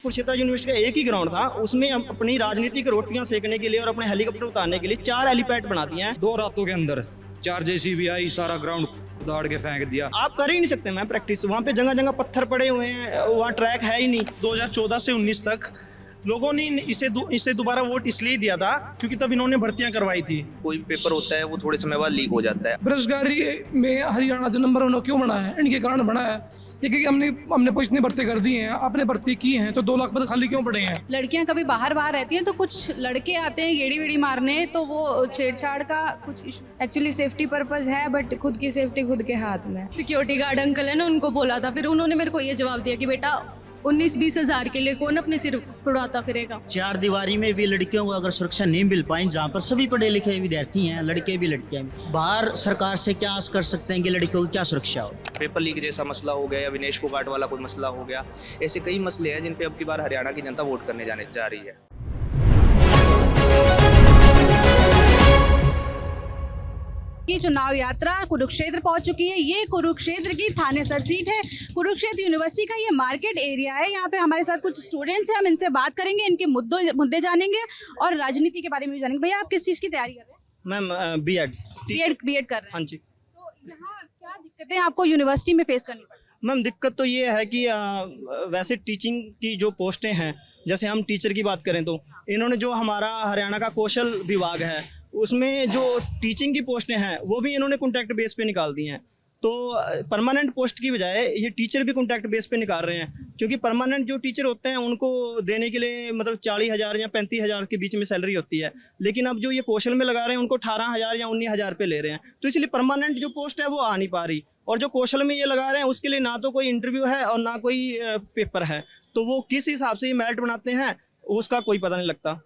Kurukshetra university का एक ही ground था, उसमें अपनी राजनीतिक रोटियां सेकने के लिए और अपने हेलीकॉप्टर उतारने के लिए 4 हेलीपैड बना दिए हैं। 2 रातों के अंदर 4 जेसीबी आई, सारा ग्राउंड उदाड़ के फेंक दिया। आप कर ही नहीं सकते मैम प्रैक्टिस, वहाँ पे जगह जगह पत्थर पड़े हुए हैं, वहाँ ट्रैक है ही नहीं। 2014 से 19 तक लोगों ने इसे दोबारा वोट इसलिए दिया था क्योंकि तब इन्होंने भर्तियां करवाई थी। कोई पेपर होता है वो थोड़े समय बाद लीक हो जाता है। बेरोजगारी में हरियाणा जो नंबर 1 क्यों बना है, इनके कारण बना है। क्योंकि हमने इतनी भर्ती कर दी हैं, आपने भर्ती की हैं, तो 2 लाख पद खाली क्यों पड़े हैं। लड़कियां कभी बाहर रहती हैं तो कुछ लड़के आते हैं गेड़ी वेड़ी मारने, तो वो छेड़छाड़ का कुछ इशू। एक्चुअली सेफ्टी पर्पस है, बट खुद की सेफ्टी खुद के हाथ में। सिक्योरिटी गार्ड अंकल है ना, उनको बोला था, फिर उन्होंने मेरे को ये जवाब दिया कि बेटा 19-20 हज़ार के लिए कौन अपने सिर उड़ाता फिरेगा। 4 दीवारी में भी लड़कियों को अगर सुरक्षा नहीं मिल पाई, जहाँ पर सभी पढ़े लिखे विद्यार्थी हैं, लड़के भी लड़कियां भी, बाहर सरकार से क्या आस कर सकते हैं कि लड़कियों की क्या सुरक्षा हो। पेपर लीक जैसा मसला हो गया या विनेश फोगाट वाला कोई मसला हो गया, ऐसे कई मसले हैं जिन पे अब की बार हरियाणा की जनता वोट करने जा रही है। की चुनाव यात्रा कुरुक्षेत्र पहुंच चुकी है। ये कुरुक्षेत्र की थानेसर सीट है। कुरुक्षेत्र यूनिवर्सिटी का ये मार्केट एरिया है। यहाँ पे हमारे साथ कुछ स्टूडेंट्स हैं, हम इनसे बात करेंगे, इनके मुद्दे जानेंगे और राजनीति के बारे में भी जानेंगे। भैया, आप किस चीज़ की तैयारी कर रहे हैं? मैम बीएड कर रहे हैं। हाँ जी। तो यहाँ क्या दिक्कतें आपको यूनिवर्सिटी में फेस करनी पड़ी? मैम दिक्कत तो ये है कि वैसे टीचिंग की जो पोस्टें हैं, जैसे हम टीचर की बात करें तो इन्होंने जो हमारा हरियाणा का कौशल विभाग है, उसमें जो टीचिंग की पोस्टें हैं वो भी इन्होंने कॉन्ट्रैक्ट बेस पे निकाल दी हैं। तो परमानेंट पोस्ट की बजाय ये टीचर भी कॉन्ट्रैक्ट बेस पे निकाल रहे हैं, क्योंकि परमानेंट जो टीचर होते हैं उनको देने के लिए मतलब 40,000 या 35,000 के बीच में सैलरी होती है, लेकिन अब जो ये कौशल में लगा रहे हैं उनको 18,000 या 19,000 पे ले रहे हैं। तो इसलिए परमानेंट जो पोस्ट है वो आ नहीं पा रही, और जो कौशल में ये लगा रहे हैं उसके लिए ना तो कोई इंटरव्यू है और ना कोई पेपर है, तो वो किस हिसाब से ये मेरिट बनाते हैं उसका कोई पता नहीं लगता।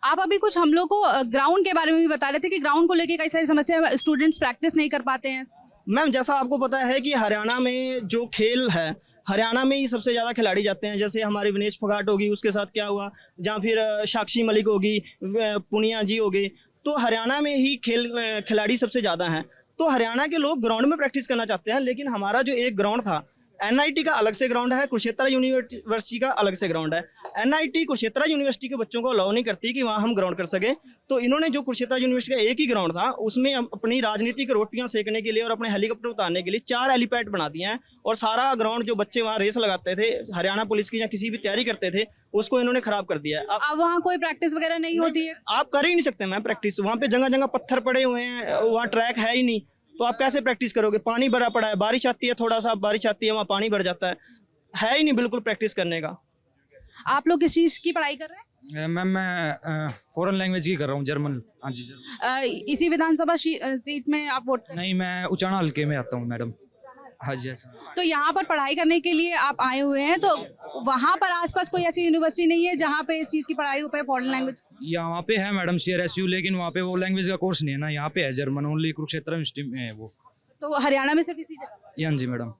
आप अभी कुछ हम लोग को ग्राउंड के बारे में भी बता रहे थे कि ग्राउंड को लेके कई सारी समस्या, स्टूडेंट्स प्रैक्टिस नहीं कर पाते हैं। मैम जैसा आपको पता है कि हरियाणा में जो खेल है, हरियाणा में ही सबसे ज़्यादा खिलाड़ी जाते हैं। जैसे हमारी विनेश फोगाट होगी, उसके साथ क्या हुआ, जहाँ फिर साक्षी मलिक होगी, पुनिया जी हो गए, तो हरियाणा में ही खिलाड़ी सबसे ज़्यादा हैं। तो हरियाणा के लोग ग्राउंड में प्रैक्टिस करना चाहते हैं, लेकिन हमारा जो एक ग्राउंड था, एनआईटी का अलग से ग्राउंड है, कुरुक्षेत्र यूनिवर्सिटी का अलग से ग्राउंड है। एनआईटी कुरुक्षेत्र यूनिवर्सिटी के बच्चों को अलाउ नहीं करती कि वहाँ हम ग्राउंड कर सके, तो इन्होंने जो कुरुक्षेत्र यूनिवर्सिटी का एक ही ग्राउंड था, उसमें अपनी राजनीतिक रोटियां सेकने के लिए और अपने हेलीकॉप्टर उतारने के लिए 4 हेलीपैड बना दिए हैं। और सारा ग्राउंड जो बच्चे वहाँ रेस लगाते थे, हरियाणा पुलिस की या किसी भी तैयारी करते थे, उसको इन्होंने खराब कर दिया है। अब वहाँ कोई प्रैक्टिस वगैरह नहीं होती है? आप कर ही नहीं सकते मैम प्रैक्टिस, वहाँ पे जगह जगह पत्थर पड़े हुए हैं, वहाँ ट्रैक है ही नहीं, तो आप कैसे प्रैक्टिस करोगे? पानी भरा पड़ा है, बारिश आती है, थोड़ा सा बारिश आती है वहाँ पानी भर जाता है ही नहीं बिल्कुल प्रैक्टिस करने का। आप लोग किस चीज़ की पढ़ाई कर रहे हैं? मैम मैं फॉरेन लैंग्वेज की कर रहा हूँ, जर्मन। हाँ जी जर्मन। इसी विधानसभा सीट में आप वोट कर? नहीं, मैं उचाना हल्के में आता हूँ मैडम। हाँ जी ऐसा। तो यहाँ पर पढ़ाई करने के लिए आप आए हुए हैं, तो वहाँ पर आसपास कोई ऐसी यूनिवर्सिटी नहीं है जहाँ पे इस चीज़ की पढ़ाई हो पाए, फॉरेन लैंग्वेज? यहाँ पे है मैडम CRSU, लेकिन वहाँ पे वो लैंग्वेज का कोर्स नहीं है ना, यहाँ पे है जर्मन ओनली, कुरुक्षेत्र यूनिवर्सिटी में है वो। तो हरियाणा में सिर्फ इसी जगह? हाँ जी मैडम।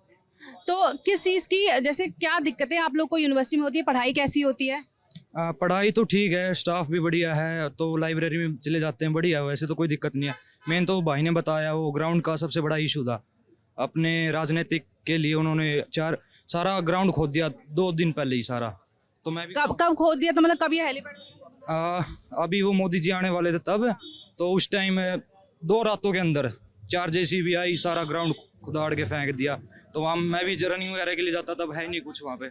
तो किस चीज़ की, जैसे क्या दिक्कतें आप लोग को यूनिवर्सिटी में होती है, पढ़ाई कैसी होती है? पढ़ाई तो ठीक है, स्टाफ भी बढ़िया है, तो लाइब्रेरी में चले जाते हैं, बढ़िया है, वैसे तो कोई दिक्कत नहीं है। मेन तो भाई ने बताया वो ग्राउंड का सबसे बड़ा इशू था। अपने राजनीतिक के लिए उन्होंने सारा ग्राउंड खोद दिया 2 दिन पहले ही सारा। तो मैं भी कब खोद दिया? तो मतलब कब ये हेलीपैड? अभी वो मोदी जी आने वाले थे तब, तो उस टाइम 2 रातों के अंदर 4 जेसीबी आई, सारा ग्राउंड उदाड़ के फेंक दिया। तो वहाँ मैं भी रनिंग वगैरह के लिए जाता, तब है नहीं कुछ वहाँ पे।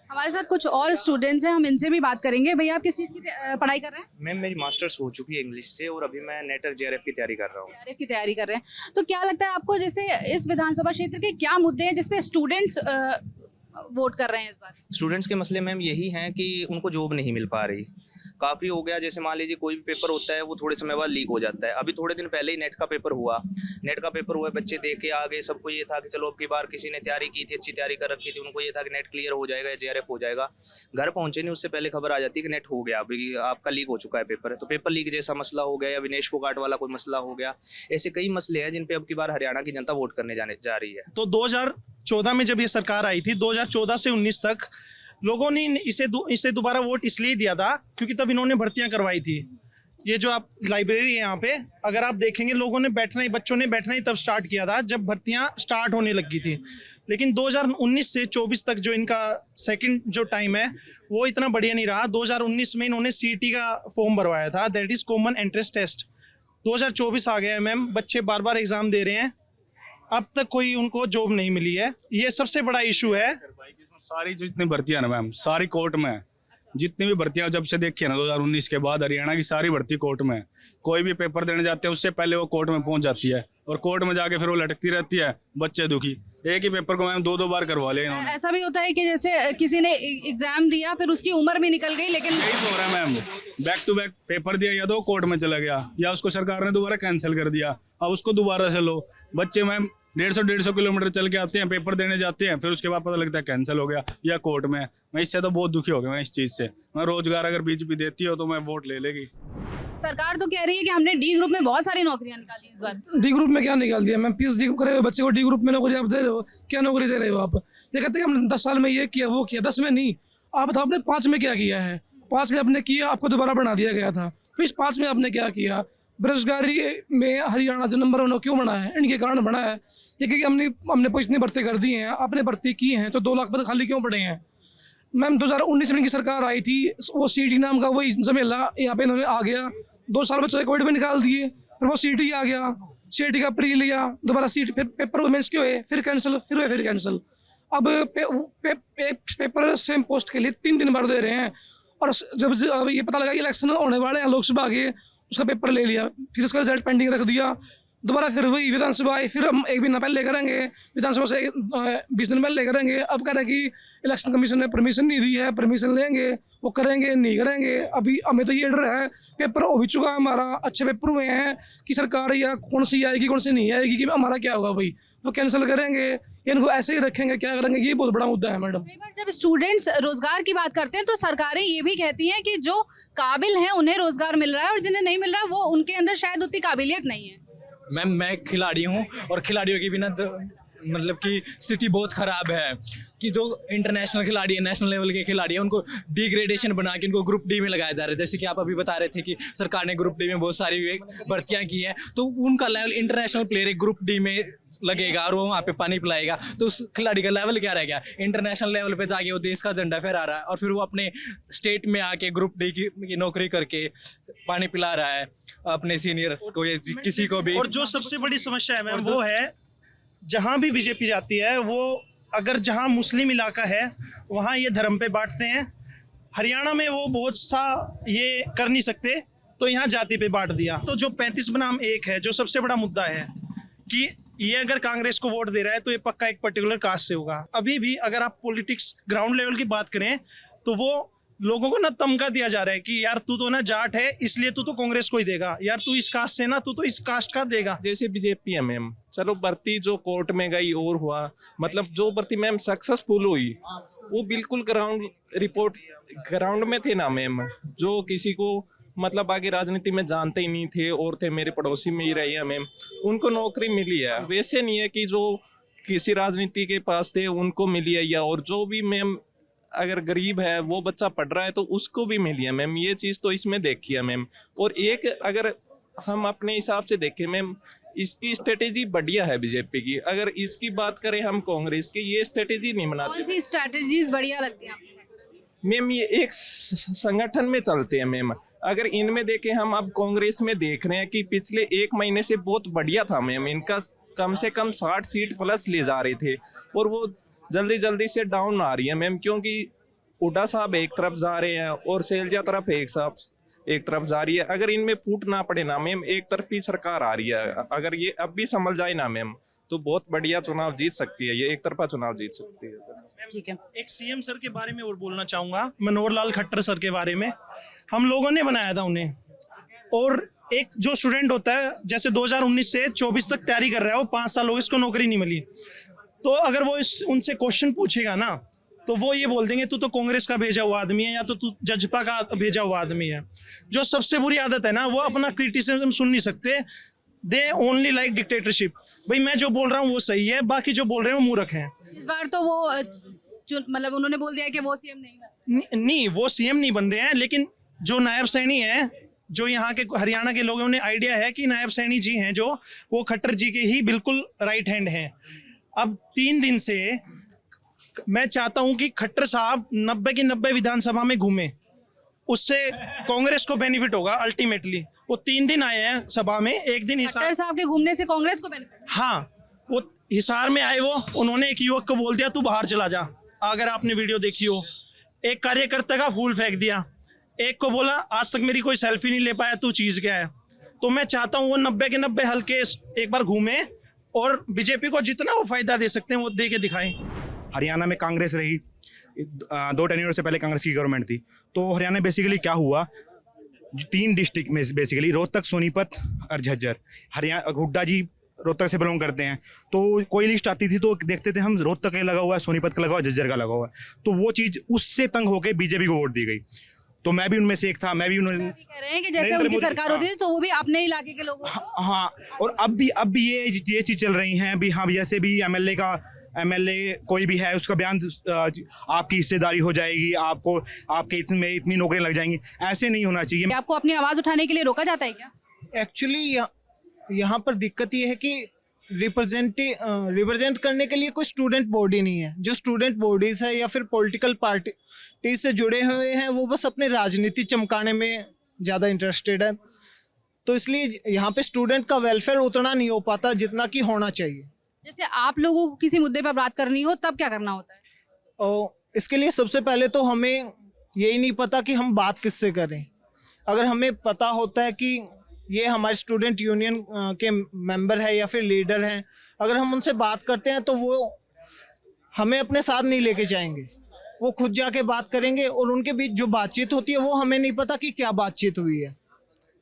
हमारे साथ कुछ और स्टूडेंट्स हैं, हम इनसे भी बात करेंगे। भैया, आप किस चीज़ की पढ़ाई कर रहे हैं? मैम मेरी मास्टर्स हो चुकी है इंग्लिश से, और अभी मैं नेटवर्क JRF की तैयारी कर रहा हूँ। JRF की तैयारी कर रहे हैं, तो क्या लगता है आपको, जैसे इस विधानसभा क्षेत्र के क्या मुद्दे हैं जिसपे स्टूडेंट्स वोट कर रहे हैं इस बार? स्टूडेंट्स के मसले मैम यही हैं कि उनको जॉब नहीं मिल पा रही। काफ़ी हो गया, जैसे मान लीजिए कोई भी पेपर होता है वो थोड़े समय बाद लीक हो जाता है। अभी थोड़े दिन पहले ही नेट का पेपर हुआ, बच्चे दे के आ गए, सबको ये था कि चलो अब की बार किसी ने तैयारी की थी, अच्छी तैयारी कर रखी थी, उनको ये था कि नेट क्लियर हो जाएगा या JRF हो जाएगा। घर पहुंचे नहीं उससे पहले खबर आ जाती है कि नेट हो गया, अभी आपका लीक हो चुका है पेपर। तो पेपर लीक जैसा मसला हो गया या विनेश फोगाट वाला कोई मसला हो गया, ऐसे कई मसले हैं जिन पे अब की बार हरियाणा की जनता वोट करने जा रही है। तो 2014 में जब ये सरकार आई थी, 2014 से 19 तक लोगों ने इसे दोबारा वोट इसलिए दिया था क्योंकि तब इन्होंने भर्तियां करवाई थी। ये जो आप लाइब्रेरी है यहाँ पे, अगर आप देखेंगे लोगों ने बैठना ही, बच्चों ने बैठना ही तब स्टार्ट किया था जब भर्तियां स्टार्ट होने लगी थी। लेकिन 2019 से 24 तक जो इनका सेकंड जो टाइम है वो इतना बढ़िया नहीं रहा। 2019 में इन्होंने सीईटी का फॉर्म भरवाया था, that is common entrance test. 2024 आ गया है मैम, बच्चे बार बार एग्जाम दे रहे हैं, अब तक कोई उनको जॉब नहीं मिली है। ये सबसे बड़ा इशू है। सारी जितनी भर्तियां ना मैम, सारी कोर्ट में है। जितनी भी भर्तियां जब से देखी है ना 2019 के बाद, हरियाणा की सारी भर्ती कोर्ट में है। कोई भी पेपर देने जाते हैं उससे पहले वो कोर्ट में पहुंच जाती है, और कोर्ट में जाके फिर वो लटकती रहती है, बच्चे दुखी। एक ही पेपर को मैम 2-2 बार करवा लिया इन्होंने। ऐसा भी होता है कि जैसे किसी ने एग्जाम दिया, फिर उसकी उम्र भी निकल गई, लेकिन यही तो हो रहा है ma'am, back to back paper दिया, या तो कोर्ट में चला गया या उसको सरकार ने दोबारा कैंसिल कर दिया, अब उसको दोबारा से लो। बच्चे मैम 150 किलोमीटर चल के आते हैं, पेपर देने जाते हैं, फिर उसके बाद पता लगता है कैंसिल हो गया या कोर्ट में। मैं इससे तो बहुत दुखी हो गया मैं इस चीज़ से। मैं रोजगार अगर बीजेपी देती हो तो मैं वोट ले लेगी। सरकार तो कह रही है कि हमने डी ग्रुप में बहुत सारी नौकरियां निकाली इस बार। डी ग्रुप में क्या निकाल दिया मैम? पीएचडी करे हुए बच्चे को डी ग्रुप में नौकरी आप दे रहे हो, क्या नौकरी दे रहे हो आप? ये कहते हैं कि हमने 10 साल में ये किया वो किया, 10 में नहीं। आप बताओ आपने 5 में क्या किया है? 5 में आपने किया, आपको दोबारा बना दिया गया था, तो इस 5 में आपने क्या किया? बेरोजगारी में हरियाणा जो नंबर 1 क्यों बना है? इनके कारण बना है ये, क्योंकि हमने इतनी भर्ती कर दी हैं, आपने भर्ती की हैं, तो 2 लाख पद खाली क्यों पड़े हैं? मैम 2019 में इनकी सरकार आई थी, वो सीटी नाम का वही झमेला यहाँ पे इन्होंने आ गया, 2 साल बच्चों कोविड में निकाल दिए, फिर वो सीटी आ गया, सीटी का प्री लिया, दोबारा सीटी पेपर मेंस के हुए, फिर कैंसिल, फिर कैंसिल। अब पेपर सेम पोस्ट के लिए 3 बार दे रहे हैं, और जब ये पता लगा कि इलेक्शन होने वाले हैं लोकसभा के, उसका पेपर ले लिया, फिर उसका रिजल्ट पेंडिंग रख दिया, दोबारा फिर वही विधानसभा आई, फिर हम 1 महीना पहले करेंगे, विधानसभा से 20 दिन पहले करेंगे। अब कह रहे हैं कि इलेक्शन कमीशन ने परमिशन नहीं दी है, परमिशन लेंगे, वो करेंगे नहीं करेंगे। अभी हमें तो ये डर है, पेपर हो भी चुका हमारा, अच्छे पेपर हुए हैं, कि सरकार या कौन सी आएगी कौन सी नहीं आएगी, कि हमारा क्या होगा भाई, वो कैंसिल करेंगे, इनको ऐसे ही रखेंगे, क्या करेंगे? ये बहुत बड़ा मुद्दा है मैडम। कई बार जब स्टूडेंट्स रोजगार की बात करते हैं तो सरकारें ये भी कहती हैं कि जो काबिल हैं उन्हें रोजगार मिल रहा है, और जिन्हें नहीं मिल रहा है वो उनके अंदर शायद उतनी काबिलियत नहीं है। मैम मैं खिलाड़ी हूँ, और खिलाड़ियों के बिना मतलब कि स्थिति बहुत ख़राब है, कि जो इंटरनेशनल खिलाड़ी है, नेशनल लेवल के खिलाड़ी हैं, उनको डिग्रेडेशन बना के उनको ग्रुप डी में लगाया जा रहा है। जैसे कि आप अभी बता रहे थे कि सरकार ने ग्रुप डी में बहुत सारी भर्तियां की हैं, तो उनका लेवल इंटरनेशनल प्लेयर एक ग्रुप डी में लगेगा और वो वहाँ पे पानी पिलाएगा, तो उस खिलाड़ी का लेवल क्या रह गया? इंटरनेशनल लेवल पे जाके वो देश का झंडा फहरा रहा है, और फिर वो अपने स्टेट में आके ग्रुप डी की नौकरी करके पानी पिला रहा है अपने सीनियर को या किसी को भी। और जो सबसे बड़ी समस्या है मैम, वो है जहाँ भी बीजेपी जाती है, वो अगर जहाँ मुस्लिम इलाका है वहाँ ये धर्म पे बांटते हैं। हरियाणा में वो बहुत सा ये कर नहीं सकते, तो यहाँ जाति पे बांट दिया। तो जो 35 बनाम 1 है, जो सबसे बड़ा मुद्दा है कि ये अगर कांग्रेस को वोट दे रहा है तो ये पक्का एक पर्टिकुलर कास्ट से होगा। अभी भी अगर आप पॉलिटिक्स ग्राउंड लेवल की बात करें तो वो लोगों को ना तमका दिया जा रहा है कि यार तू तो ना जाट है, इसलिए तू तो कांग्रेस को ही देगा, यार तू इस कास्ट से ना, तू तो इस कास्ट का देगा। जैसे बीजेपी है मैम, चलो भर्ती जो कोर्ट में गई और हुआ, मतलब जो भर्ती मैम सक्सेसफुल हुई वो बिल्कुल ग्राउंड में थे ना मैम, जो किसी को मतलब आगे राजनीति में जानते ही नहीं थे और थे मेरे पड़ोसी में ही रहे हैं मैम, उनको नौकरी मिली है। वैसे नहीं है कि जो किसी राजनीति के पास थे उनको मिली है, या और जो भी मैम अगर गरीब है वो बच्चा पढ़ रहा है तो उसको भी मिली है मैम। ये चीज़ तो इसमें देखी है मैम। और एक अगर हम अपने हिसाब से देखें मैम, इसकी स्ट्रेटेजी बढ़िया है बीजेपी की। अगर इसकी बात करें हम कांग्रेस की, ये स्ट्रेटेजी नहीं बनाते। कौन सी स्ट्रेटेजीज बढ़िया लगती है मैम? ये एक संगठन में चलते हैं मैम। अगर इनमें देखें हम, अब कांग्रेस में देख रहे हैं कि पिछले 1 महीने से बहुत बढ़िया था मैम, इनका कम से कम 60 सीट प्लस ले जा रहे थे, और वो जल्दी से डाउन आ रही है मैम, क्योंकि हुड्डा साहब एक तरफ जा रहे हैं और शैलजा तरफ एक तरफ जा रही है। अगर इनमें फूट ना पड़े ना मैम, एक तरफी सरकार आ रही है, अगर ये अब भी संभल जाए ना मैम, तो बहुत बढ़िया चुनाव जीत सकती है, ये एक तरफा चुनाव जीत सकती है। ठीक है। एक सीएम सर के बारे में और बोलना चाहूँगा, मनोहर लाल खट्टर सर के बारे में। हम लोगों ने बनाया था उन्हें, और एक जो स्टूडेंट होता है जैसे 2019 से 24 तक तैयारी कर रहा है, वो 5 साल हो गए, इसको नौकरी नहीं मिली, तो अगर वो उनसे क्वेश्चन पूछेगा ना, तो वो ये बोल देंगे तू तो कांग्रेस का भेजा हुआ आदमी है, या तो तू जजपा का भेजा हुआ आदमी है। जो सबसे बुरी आदत है ना, वो अपना क्रिटिसिज्म सुन नहीं सकते, दे ओनली लाइक डिक्टेटरशिप। भाई मैं जो बोल रहा हूँ वो सही है, बाकी जो बोल रहे हैं वो मूर्ख हैं। इस बार तो वो मतलब उन्होंने बोल दिया कि वो सीएम नहीं नहीं, वो सीएम नहीं बन रहे हैं, लेकिन जो नायब सैनी है जो यहाँ के हरियाणा के लोग हैं उन्हें आइडिया है कि नायब सैनी जी हैं जो वो खट्टर जी के ही बिल्कुल राइट हैंड हैं। अब 3 दिन से मैं चाहता हूं कि खट्टर साहब 90 की 90 विधानसभा में घूमे, उससे कांग्रेस को बेनिफिट होगा अल्टीमेटली। वो 3 दिन आए हैं सभा में, एक दिन खट्टर साहब के घूमने से कांग्रेस को बेनिफिट? हाँ, वो हिसार में आए, वो उन्होंने एक युवक को बोल दिया तू बाहर चला जा, अगर आपने वीडियो देखी हो। एक कार्यकर्ता का फूल फेंक दिया, एक को बोला आज तक मेरी कोई सेल्फी नहीं ले पाया, तू चीज क्या है। तो मैं चाहता हूँ वो 90 के 90 हल्के एक बार घूमे और बीजेपी को जितना वो फायदा दे सकते हैं वो दे के दिखाएं। हरियाणा में कांग्रेस रही, 2 टेन्योर से पहले कांग्रेस की गवर्नमेंट थी। तो हरियाणा में बेसिकली क्या हुआ, 3 डिस्ट्रिक्ट में बेसिकली रोहतक, सोनीपत और झज्जर। हरियाणा हुड्डा जी रोहतक से बिलोंग करते हैं, तो कोई लिस्ट आती थी तो देखते थे हम रोहतक का लगा हुआ है, सोनीपत का लगा हुआ है, झज्जर का लगा हुआ है। तो वो चीज़ उससे तंग होकर बीजेपी को वोट दी गई। तो मैं भी उनमें से एक था, मैं भी उन्होंने कह रहे हैं कि जैसे उनकी सरकार होती थी तो वो भी अपने इलाके के लोगों हाँ, और अब भी ये चीज़ चल रही हैं भी। हाँ, जैसे भी एमएलए कोई भी है उसका बयान आपकी हिस्सेदारी हो जाएगी, आपको आपके इतनी नौकरियां लग जाएंगी, ऐसे नहीं होना चाहिए। आपको अपनी आवाज उठाने के लिए रोका जाता है क्या? एक्चुअली यहाँ पर दिक्कत ये है कि रिप्रेजेंट करने के लिए कोई स्टूडेंट बॉडी नहीं है। जो स्टूडेंट बॉडीज है या फिर पॉलिटिकल पार्टी से जुड़े हुए हैं वो बस अपने राजनीति चमकाने में ज़्यादा इंटरेस्टेड है। तो इसलिए यहाँ पे स्टूडेंट का वेलफेयर उतना नहीं हो पाता जितना कि होना चाहिए। जैसे आप लोगों को किसी मुद्दे पर बात करनी हो तब क्या करना होता है? और इसके लिए सबसे पहले तो हमें यही नहीं पता कि हम बात किससे करें। अगर हमें पता होता है कि ये हमारे स्टूडेंट यूनियन के मेंबर है या फिर लीडर हैं, अगर हम उनसे बात करते हैं तो वो हमें अपने साथ नहीं लेके जाएंगे, वो खुद जाके बात करेंगे और उनके बीच जो बातचीत होती है वो हमें नहीं पता कि क्या बातचीत हुई है।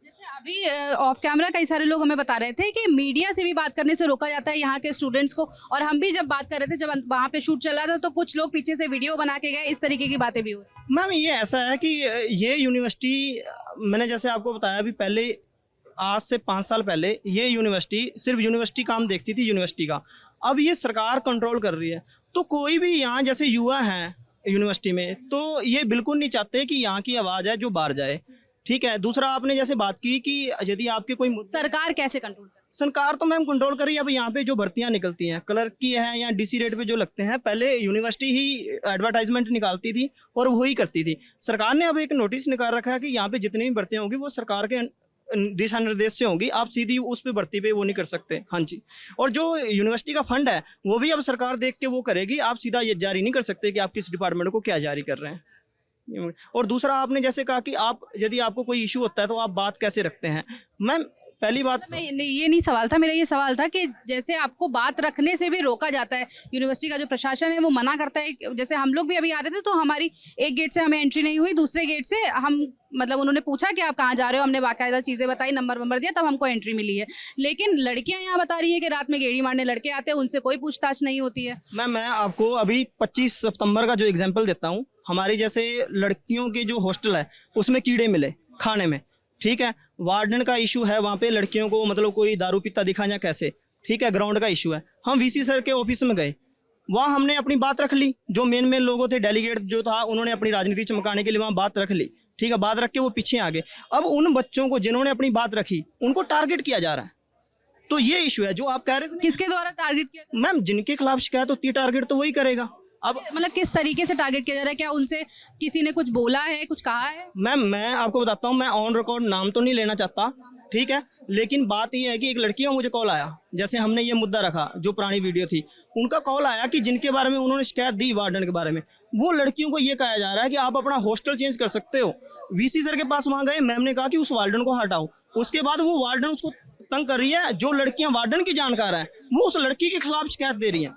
जैसे अभी ऑफ कैमरा कई सारे लोग हमें बता रहे थे कि मीडिया से भी बात करने से रोका जाता है यहाँ के स्टूडेंट्स को, और हम भी जब बात कर रहे थे, जब वहाँ पे शूट चल रहा था तो कुछ लोग पीछे से वीडियो बना के गए, इस तरीके की बातें भी हो रही। मैम ये ऐसा है कि ये यूनिवर्सिटी, मैंने जैसे आपको बताया अभी पहले, आज से 5 साल पहले ये यूनिवर्सिटी सिर्फ यूनिवर्सिटी काम देखती थी यूनिवर्सिटी का, अब ये सरकार कंट्रोल कर रही है। तो कोई भी यहाँ जैसे युवा हैं यूनिवर्सिटी में, तो ये बिल्कुल नहीं चाहते कि यहाँ की आवाज़ है जो बाहर जाए। ठीक है, दूसरा आपने जैसे बात की कि यदि आपके कोई सरकार कैसे कंट्रोल कर? सरकार तो मैम कंट्रोल कर रही है। अब यहाँ पे जो भर्तियाँ निकलती हैं क्लर्क की है या डीसी रेट पे जो लगते हैं, पहले यूनिवर्सिटी ही एडवर्टाइजमेंट निकालती थी और वही करती थी। सरकार ने अब एक नोटिस निकाल रखा है कि यहाँ पे जितनी भी भर्तियाँ होंगी वो सरकार के दिशा निर्देश से होंगी, आप सीधी उस पे भर्ती पे वो नहीं कर सकते। हाँ जी, और जो यूनिवर्सिटी का फंड है वो भी अब सरकार देख के वो करेगी, आप सीधा ये जारी नहीं कर सकते कि आप किस डिपार्टमेंट को क्या जारी कर रहे हैं। और दूसरा आपने जैसे कहा कि आप यदि आपको कोई इशू होता है तो आप बात कैसे रखते हैं। मैम पहली बात, ये नहीं सवाल था मेरा, ये सवाल था कि जैसे आपको बात रखने से भी रोका जाता है, यूनिवर्सिटी का जो प्रशासन है वो मना करता है। जैसे हम लोग भी अभी आ रहे थे तो हमारी एक गेट से हमें एंट्री नहीं हुई, दूसरे गेट से हम मतलब उन्होंने पूछा कि आप कहाँ जा रहे हो, हमने बाकायदा चीज़ें बताई, नंबर दिया, तब हमको एंट्री मिली है। लेकिन लड़कियां यहाँ बता रही है कि रात में गेड़ी मारने लड़के आते हैं, उनसे कोई पूछताछ नहीं होती है। मैं आपको अभी 25 सितंबर का जो एग्जाम्पल देता हूँ, हमारी जैसे लड़कियों के जो हॉस्टल है उसमें कीड़े मिले खाने में। ठीक है, वार्डन का इशू है वहाँ पे, लड़कियों को मतलब कोई दारू पीता दिखा या कैसे। ठीक है, ग्राउंड का इशू है। हम वीसी सर के ऑफिस में गए, वहाँ हमने अपनी बात रख ली। जो मेन लोगों थे, डेलीगेट जो था, उन्होंने अपनी राजनीति चमकाने के लिए वहाँ बात रख ली। ठीक है, बात रख के वो पीछे आ गए। अब उन बच्चों को जिन्होंने अपनी बात रखी उनको टारगेट किया जा रहा है। तो ये इशू है जो आप कह रहे थे। किसके द्वारा टारगेट किया? मैम जिनके खिलाफ शिकायत होती है टारगेट तो वही करेगा। अब मतलब किस तरीके से टारगेट किया जा रहा है? क्या उनसे किसी ने कुछ बोला है, कुछ कहा है? मैम मैं आपको बताता हूँ, मैं ऑन रिकॉर्ड नाम तो नहीं लेना चाहता, ठीक है, लेकिन बात ये है कि एक लड़की का मुझे कॉल आया, जैसे हमने ये मुद्दा रखा जो पुरानी वीडियो थी, उनका कॉल आया कि जिनके बारे में उन्होंने शिकायत दी वार्डन के बारे में, वो लड़कियों को ये कहा जा रहा है कि आप अपना हॉस्टल चेंज कर सकते हो। वीसी सर के पास वहाँ गए, मैम ने कहा कि उस वार्डन को हटाओ। उसके बाद वो वार्डन उसको तंग कर रही है, जो लड़कियाँ वार्डन की जानकार हैं वो उस लड़की के खिलाफ शिकायत दे रही हैं।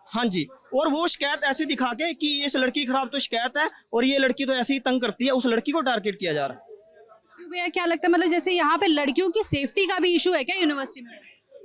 हाँ जी, और वो शिकायत ऐसे दिखा के कि इस लड़की के खिलाफ तो शिकायत है और ये लड़की तो ऐसे ही तंग करती है, उस लड़की को टारगेट किया जा रहा है। भैया क्या लगता है, मतलब जैसे यहाँ पे लड़कियों की सेफ्टी का भी इशू है क्या यूनिवर्सिटी में?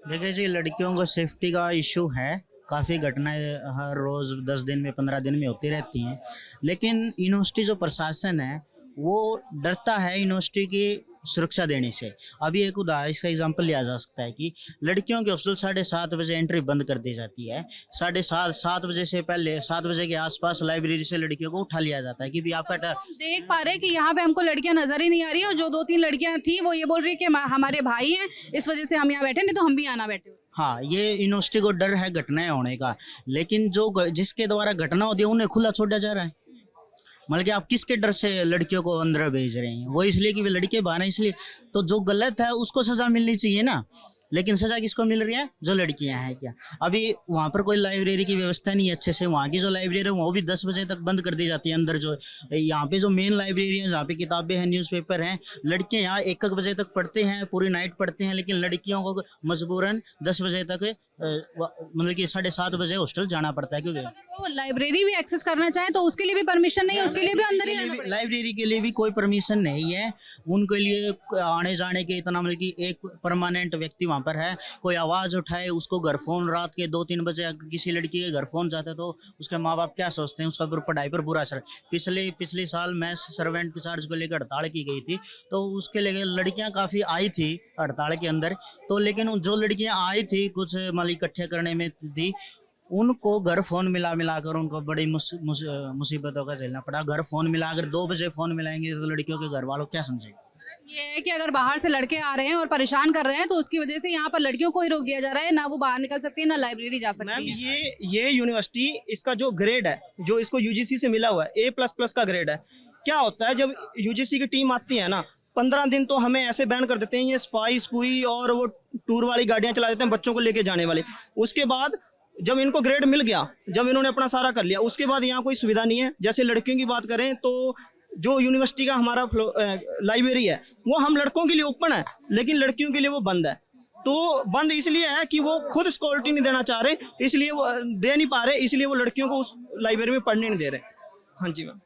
देखिए जी, लड़कियों को सेफ्टी का इशू है, काफ़ी घटनाएं हर रोज़ 10 दिन में 15 दिन में होती रहती हैं, लेकिन यूनिवर्सिटी जो प्रशासन है वो डरता है यूनिवर्सिटी की सुरक्षा देने से। अभी एक उदाहरण इसका एग्जांपल लिया जा सकता है कि लड़कियों के हॉस्टल 7:30 बजे एंट्री बंद कर दी जाती है। 7:30 बजे से पहले 7 बजे के आसपास लाइब्रेरी से लड़कियों को उठा लिया जाता है कि भी आपका हम देख पा रहे हैं कि यहाँ पे हमको लड़कियां नजर ही नहीं आ रही, और जो 2-3 लड़कियां थी वो ये बोल रही है कि हमारे भाई हैं, इस वजह से हम यहाँ बैठे, नहीं तो हम भी यहाँ ना बैठे। हाँ, ये यूनिवर्सिटी को डर है घटनाएं होने का, लेकिन जो जिसके द्वारा घटना होती है उन्हें खुला छोड़ा जा रहा है। मतलब कि आप किसके डर से लड़कियों को अंदर भेज रहे हैं? वो इसलिए कि वे लड़के बाहर हैं इसलिए। तो जो गलत है उसको सजा मिलनी चाहिए ना, लेकिन सजा किसको मिल रही है? जो लड़कियां हैं। क्या अभी वहाँ पर कोई लाइब्रेरी की व्यवस्था नहीं है अच्छे से? वहाँ की जो लाइब्रेरी है वो भी 10 बजे तक बंद कर दी जाती है। अंदर जो यहाँ पे जो मेन लाइब्रेरी है जहाँ पे किताबें हैं, न्यूज़पेपर हैं, लड़कियाँ यहाँ 1-1 बजे तक पढ़ते हैं, पूरी नाइट पढ़ते हैं, लेकिन लड़कियों को मजबूरन 10 बजे तक मतलब कि 7:30 बजे हॉस्टल जाना पड़ता है। क्योंकि वो लाइब्रेरी भी एक्सेस करना चाहे तो उसके लिए भी परमिशन नहीं है, उसके लिए भी अंदर ही रहना पड़ेगा। लाइब्रेरी के लिए भी कोई परमिशन नहीं है उनके लिए आने जाने के। इतना मतलब कि एक परमानेंट व्यक्ति वहाँ पर है, कोई आवाज़ उठाए उसको घर फोन रात के 2-3 बजे अगर किसी लड़की के घर फोन जाता है तो उसके माँ बाप क्या सोचते हैं? उसका पढ़ाई पर बुरा असर। पिछले साल मैथ सर्वेंट चार्ज को लेकर हड़ताल की गई थी, तो उसके लिए लड़कियाँ काफ़ी आई थी हड़ताल के अंदर। तो लेकिन जो लड़कियाँ आई थी कुछ मतलब इकट्ठे करने में थी, उनको घर फोन मिलाकर उनको बड़ी मुसीबतों का झेलना पड़ा। घर फोन मिलाकर 2 बजे फोन मिलाएंगे तो लड़कियों के घर वालों क्या समझेंगे? ये है कि अगर बाहर से लड़के आ रहे हैं और परेशान कर रहे हैं तो उसकी वजह से यहाँ पर लड़कियों को ही रोक दिया जा रहा है, ना वो बाहर निकल सकती है ना लाइब्रेरी जा सकती है। ये यूनिवर्सिटी, इसका जो ग्रेड है, जो इसको यूजीसी से मिला हुआ है, A++ का ग्रेड है। क्या होता है जब यूजीसी की टीम आती है ना, 15 दिन तो हमें ऐसे बैन कर देते हैं, ये स्पुई और वो टूर वाली गाड़ियाँ चला देते हैं बच्चों को लेके जाने वाली। उसके बाद जब इनको ग्रेड मिल गया, जब इन्होंने अपना सारा कर लिया, उसके बाद यहाँ कोई सुविधा नहीं है। जैसे लड़कियों की बात करें तो जो यूनिवर्सिटी का हमारा लाइब्रेरी है वो हम लड़कों के लिए ओपन है, लेकिन लड़कियों के लिए वो बंद है। तो बंद इसलिए है कि वो खुद सिक्योरिटी नहीं देना चाह रहे, इसलिए वो दे नहीं पा रहे, इसलिए वो लड़कियों को उस लाइब्रेरी में पढ़ने नहीं दे रहे। हाँ जी मैम।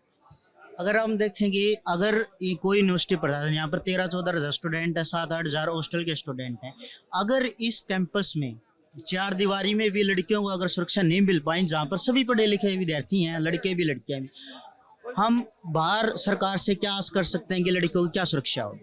अगर हम देखेंगे, अगर कोई यूनिवर्सिटी पढ़ा है, यहाँ पर 13-14 हज़ार स्टूडेंट है, 7-8 हज़ार हॉस्टल के स्टूडेंट हैं। अगर इस कैंपस में 4 दीवारी में भी लड़कियों को अगर सुरक्षा नहीं मिल पाई, जहाँ पर सभी पढ़े लिखे विद्यार्थी हैं, लड़के भी लड़कियाँ भी, हम बाहर सरकार से क्या आस कर सकते हैं कि लड़कियों की क्या सुरक्षा हो?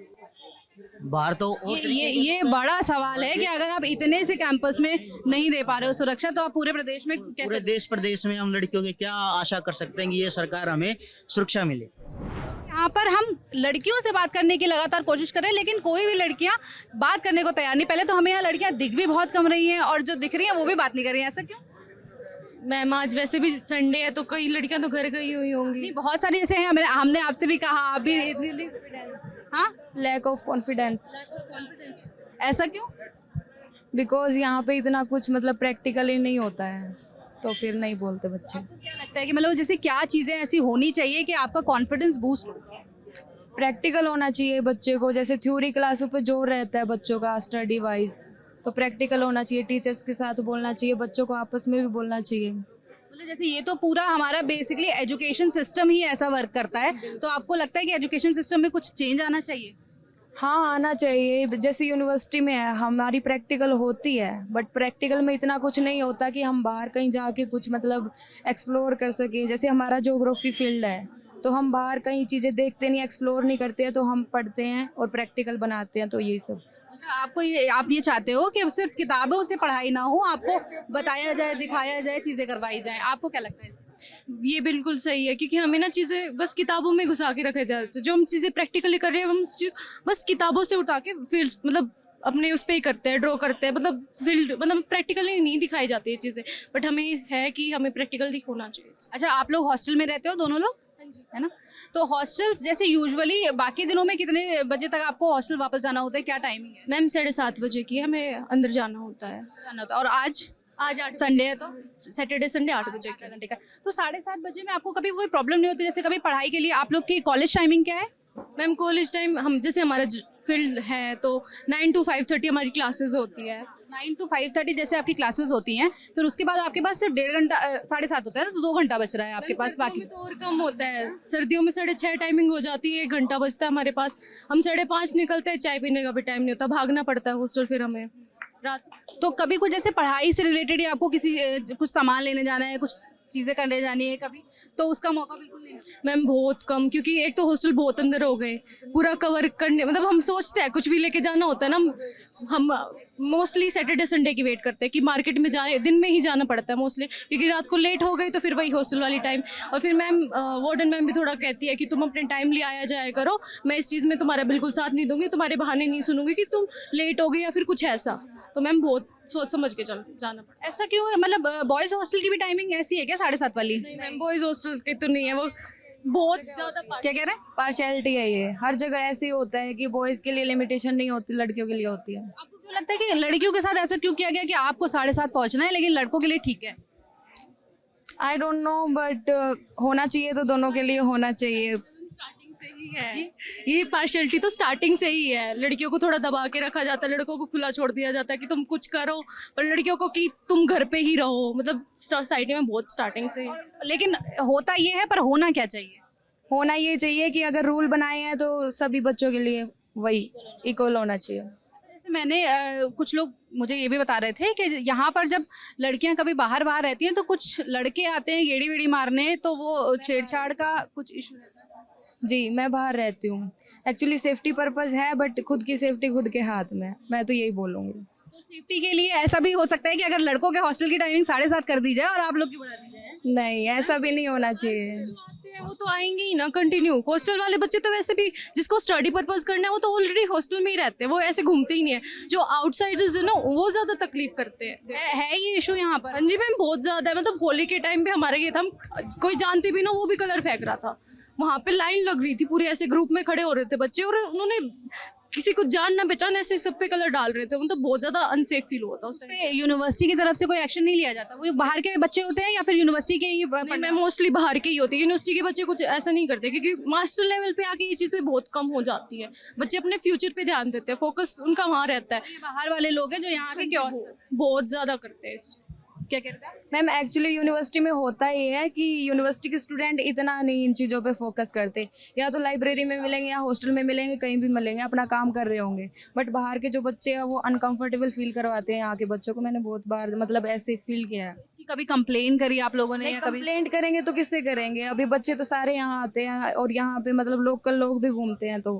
बाहर तो ये बड़ा सवाल है कि अगर आप इतने से कैंपस में नहीं दे पा रहे हो सुरक्षा, तो आप पूरे प्रदेश में कैसे? पूरे देश प्रदेश में हम लड़कियों की क्या आशा कर सकते हैं कि ये सरकार हमें सुरक्षा मिले? यहाँ पर हम लड़कियों से बात करने की लगातार कोशिश कर रहे हैं, लेकिन कोई भी लड़कियाँ बात करने को तैयार नहीं। पहले तो हमें यहाँ लड़कियाँ दिख भी बहुत कम रही हैं, और जो दिख रही हैं वो भी बात नहीं कर रही हैं। ऐसा क्यों? मैम आज वैसे भी संडे है तो कई लड़कियां तो घर गई हुई होंगी। नहीं, बहुत सारी जैसे हैं, हमने आपसे भी कहा अभी इतनी। हाँ, लैक ऑफ कॉन्फिडेंस। ऐसा क्यों? बिकॉज यहाँ पे इतना कुछ मतलब प्रैक्टिकली नहीं होता है, तो फिर नहीं बोलते बच्चे। क्या लगता है कि मतलब जैसे क्या चीज़ें ऐसी होनी चाहिए कि आपका कॉन्फिडेंस बूस्ट हो? प्रैक्टिकल होना चाहिए बच्चे को, जैसे थ्योरी क्लासों पे जोर रहता है बच्चों का स्टडी वाइज, तो प्रैक्टिकल होना चाहिए। टीचर्स के साथ बोलना चाहिए, बच्चों को आपस में भी बोलना चाहिए। मतलब जैसे ये तो पूरा हमारा बेसिकली एजुकेशन सिस्टम ही ऐसा वर्क करता है, तो आपको लगता है कि एजुकेशन सिस्टम में कुछ चेंज आना चाहिए? हाँ, आना चाहिए। जैसे यूनिवर्सिटी में है, हमारी प्रैक्टिकल होती है, बट प्रैक्टिकल में इतना कुछ नहीं होता कि हम बाहर कहीं जाके कुछ मतलब एक्सप्लोर कर सकें। जैसे हमारा ज्योग्राफी फील्ड है, तो हम बाहर कहीं चीज़ें देखते नहीं, एक्सप्लोर नहीं करते हैं, तो हम पढ़ते हैं और प्रैक्टिकल बनाते हैं। तो यही सब आपको आप ये चाहते हो कि सिर्फ किताबों से पढ़ाई ना हो, आपको बताया जाए, दिखाया जाए, चीज़ें करवाई जाएं। आपको क्या लगता है? ये बिल्कुल सही है, क्योंकि हमें ना चीज़ें बस किताबों में घुसा के रखे जाते हैं। जो हम चीज़ें प्रैक्टिकली कर रहे हैं हम बस किताबों से उठा के फील्ड मतलब अपने उस पर ही करते हैं, ड्रॉ करते हैं, मतलब फील्ड मतलब प्रैक्टिकली नहीं दिखाई जाती है चीज़ें, बट हमें है कि हमें प्रैक्टिकल होना चाहिए। अच्छा, आप लोग हॉस्टल में रहते हो दोनों लोग? है ना? तो हॉस्टल्स जैसे यूजुअली बाकी दिनों में कितने बजे तक आपको हॉस्टल वापस जाना होता है? क्या टाइमिंग है? मैम 7:30 बजे की हमें अंदर जाना होता है। और आज 8 संडे है तो सैटरडे संडे 8 बजे का घंटे का। तो 7:30 बजे में आपको कभी कोई प्रॉब्लम नहीं होती? जैसे कभी पढ़ाई के लिए आप लोग की कॉलेज टाइमिंग क्या है? मैम कॉलेज टाइम हम जैसे हमारा फील्ड है तो 9 to 5:30 हमारी क्लासेस होती है। 9 to 5:30 जैसे आपकी क्लासेस होती हैं, फिर उसके बाद आपके पास सिर्फ 1.5 घंटा 7:30 होता है, तो 2 घंटा बच रहा है आपके पास। बाकी तो और कम होता है, सर्दियों में 6:30 टाइमिंग हो जाती है, 1 घंटा बचता है हमारे पास। हम 5:30 निकलते हैं, चाय पीने का भी टाइम नहीं होता, भागना पड़ता है हॉस्टल फिर हमें रात। तो कभी कुछ जैसे पढ़ाई से रिलेटेड या आपको किसी कुछ सामान लेने जाना है, कुछ चीज़ें करने जानी है कभी, तो उसका मौका बिल्कुल नहीं मिलता। मैम बहुत कम, क्योंकि एक तो हॉस्टल बहुत अंदर हो गए, पूरा कवर करने मतलब हम सोचते हैं कुछ भी लेके जाना होता है ना, हम मोस्टली सैटरडे संडे की वेट करते हैं कि मार्केट में जाने दिन में ही जाना पड़ता है मोस्टली, क्योंकि रात को लेट हो गई तो फिर वही हॉस्टल वाली टाइम। और फिर मैम वार्डन मैम भी थोड़ा कहती है कि तुम अपने टाइमली आया जाया करो, मैं इस चीज़ में तुम्हारा बिल्कुल साथ नहीं दूंगी, तुम्हारे बहाने नहीं सुनूंगी कि तुम लेट हो गई या फिर कुछ ऐसा। तो मैम बहुत सोच समझ के जाना पड़ता ऐसा क्यों है? मतलब बॉयज़ हॉस्टल की भी टाइमिंग ऐसी है क्या 7:30 वाली? है। मैम बॉयज़ हॉस्टल के तो नहीं है, वो बहुत ज़्यादा क्या कह रहे हैं? पार्शियलिटी है ये, हर जगह ऐसे ही होता है कि बॉयज़ के लिए लिमिटेशन नहीं होती, लड़कियों के लिए होती है। आपको क्यों लगता है कि लड़कियों के साथ ऐसा क्यों किया गया कि आपको 7:30 पहुंचना है लेकिन लड़कों के लिए ठीक है? आई डोंट नो, बट होना चाहिए तो दोनों के लिए होना चाहिए। स्टार्टिंग से ही है ये पार्शियलिटी, तो स्टार्टिंग से ही है। लड़कियों को थोड़ा दबा के रखा जाता है, लड़कों को खुला छोड़ दिया जाता है कि तुम कुछ करो, पर लड़कियों को कि तुम घर पे ही रहो, मतलब सोसाइटी में बहुत स्टार्टिंग से ही। लेकिन होता ये है, पर होना क्या चाहिए? होना ये चाहिए कि अगर रूल बनाए हैं तो सभी बच्चों के लिए वही इक्वल होना चाहिए। जैसे मैंने कुछ लोग मुझे ये भी बता रहे थे कि यहाँ पर जब लड़कियाँ कभी बाहर रहती हैं तो कुछ लड़के आते हैं गेड़ी वेड़ी मारने, तो वो छेड़छाड़ का कुछ इशू रहता है। जी, मैं बाहर रहती हूँ, एक्चुअली सेफ्टी पर्पस है, बट खुद की सेफ्टी खुद के हाथ में, मैं तो यही बोलूँगी। तो सेफ्टी के लिए ऐसा भी हो सकता है कि अगर लड़कों के हॉस्टल की टाइमिंग 7:30 कर दी जाए और आप लोग की बढ़ा दी जाए? नहीं, ऐसा भी नहीं होना चाहिए। आते हैं वो तो आएंगे ही ना कंटिन्यू। हॉस्टल वाले बच्चे तो वैसे भी जिसको स्टडी पर्पस करना है वो तो ऑलरेडी हॉस्टल में ही रहते हैं, वो ऐसे घूमते ही नहीं है। जो आउटसाइडर्स है ना वो ज्यादा तकलीफ करते हैं। है ये इशू यहाँ पर? हाँ जी मैम, बहुत ज्यादा है। मतलब होली के टाइम पे हमारा ये था, हम कोई जानते भी ना वो भी कलर फेंक रहा था, वहाँ पे लाइन लग रही थी, पूरे ऐसे ग्रुप में खड़े हो रहे थे बच्चे, और उन्होंने किसी को जान ना पहचान ऐसे सब पे कलर डाल रहे थे। मतलब बहुत ज्यादा अनसेफ फील हुआ था उस पे। यूनिवर्सिटी की तरफ से कोई एक्शन नहीं लिया जाता? वो बाहर के बच्चे होते हैं या फिर यूनिवर्सिटी के ही? मैं मोस्टली बाहर के ही होती है, यूनिवर्सिटी के बच्चे कुछ ऐसा नहीं करते, क्योंकि मास्टर लेवल पे आके ये चीज़ें बहुत कम हो जाती है। बच्चे अपने फ्यूचर पे ध्यान देते हैं, फोकस उनका वहाँ रहता है। बाहर वाले लोग हैं जो यहाँ के क्या बहुत ज़्यादा करते हैं इस चीज़। क्या कहते हैं मैम? एक्चुअली यूनिवर्सिटी में होता ये है कि यूनिवर्सिटी के स्टूडेंट इतना नहीं इन चीज़ों पे फोकस करते, या तो लाइब्रेरी में मिलेंगे या हॉस्टल में मिलेंगे, कहीं भी मिलेंगे, अपना काम कर रहे होंगे। बट बाहर के जो बच्चे हैं वो अनकंफर्टेबल फील करवाते हैं यहाँ के बच्चों को। मैंने बहुत बार मतलब ऐसे फील किया है। इसकी कभी कंप्लेन करी आप लोगों ने? कंप्लेंट करेंगे तो किससे करेंगे? अभी बच्चे तो सारे यहाँ आते हैं और यहाँ पे मतलब लोकल लोग भी घूमते हैं। तो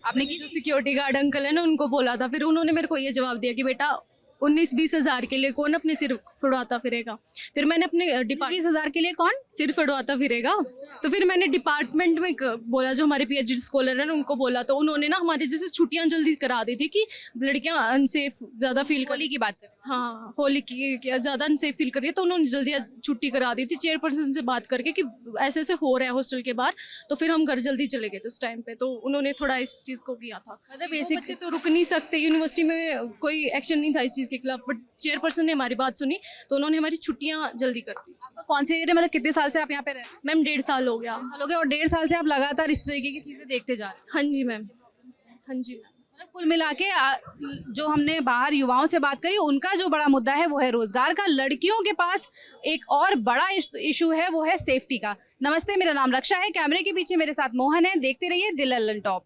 आपने जो सिक्योरिटी गार्ड अंकल है ना उनको बोला था, फिर उन्होंने मेरे को ये जवाब दिया कि बेटा 19-20 हज़ार के लिए कौन अपने सिर फुड़वाता फिरेगा। फिर मैंने अपने 20 हज़ार के लिए कौन सिर फुड़वाता फिरेगा, तो फिर मैंने डिपार्टमेंट में बोला, जो हमारे PhD स्कॉलर हैं ना उनको बोला, तो उन्होंने ना हमारे जैसे छुट्टियां जल्दी करा दी थी कि लड़कियां अनसेफ ज़्यादा फील होली की बात कर। हाँ, होली की ज़्यादा अनसेफ फील कर रही है, तो उन्होंने जल्दी छुट्टी करा दी थी चेयरपर्सन से बात करके कि ऐसे ऐसे हो रहा है हॉस्टल के बाहर। तो फिर हम घर जल्दी चले गए थे उस टाइम पे, तो उन्होंने थोड़ा इस चीज़ को किया था। मतलब बेसिक बच्चे तो रुक नहीं सकते, यूनिवर्सिटी में कोई एक्शन नहीं था इस चीज़ के खिलाफ, बट चेयरपर्सन ने हमारी बात सुनी तो उन्होंने हमारी छुट्टियाँ जल्दी कर दी। कौन से एरिया, मतलब कितने साल से आप यहाँ पे रहे? मैम 1.5 साल हो गया। और 1.5 साल से आप लगातार इस तरीके की चीज़ें देखते जा रहे हैं? हाँ जी मैम, हाँ जी मैम। मतलब कुल मिला के जो हमने बाहर युवाओं से बात करी, उनका जो बड़ा मुद्दा है वो है रोजगार का। लड़कियों के पास एक और बड़ा इशू है, वो है सेफ्टी का। नमस्ते, मेरा नाम रक्षा है, कैमरे के पीछे मेरे साथ मोहन है। देखते रहिए दिल लल्लन टॉप।